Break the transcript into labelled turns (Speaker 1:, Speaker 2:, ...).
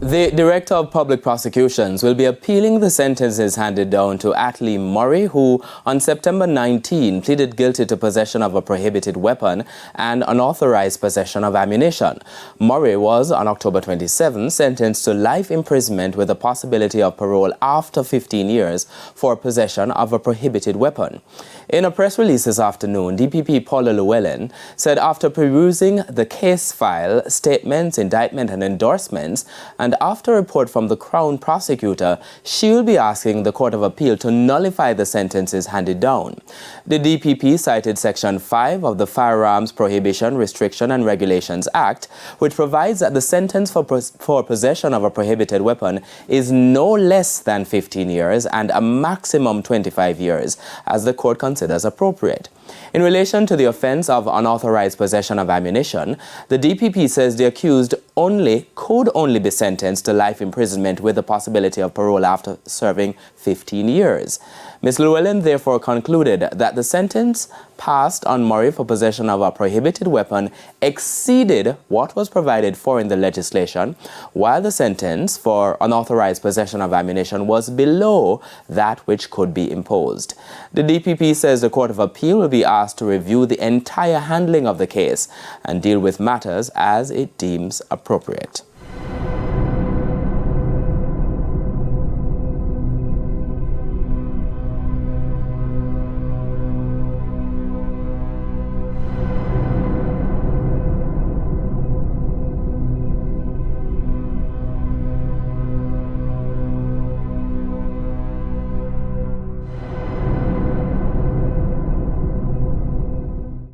Speaker 1: The Director of Public Prosecutions will be appealing the sentences handed down to Atlee Murray, who on September 19 pleaded guilty to possession of a prohibited weapon and unauthorized possession of ammunition. Murray was, on October 27, sentenced to life imprisonment with the possibility of parole after 15 years for possession of a prohibited weapon. In a press release this afternoon, DPP Paula Llewellyn said after perusing the case file, statements, indictment and endorsements, and after a report from the Crown Prosecutor, she will be asking the Court of Appeal to nullify the sentences handed down. The DPP cited Section 5 of the Firearms Prohibition, Restriction and Regulations Act, which provides that the sentence for possession of a prohibited weapon is no less than 15 years and a maximum 25 years, as the court considers appropriate. In relation to the offense of unauthorized possession of ammunition, the DPP says the accused could only be sentenced to life imprisonment with the possibility of parole after serving 15 years. Ms. Llewellyn therefore concluded that the sentence passed on Murray for possession of a prohibited weapon exceeded what was provided for in the legislation, while the sentence for unauthorized possession of ammunition was below that which could be imposed. The DPP says the Court of Appeal will be asked to review the entire handling of the case and deal with matters as it deems appropriate.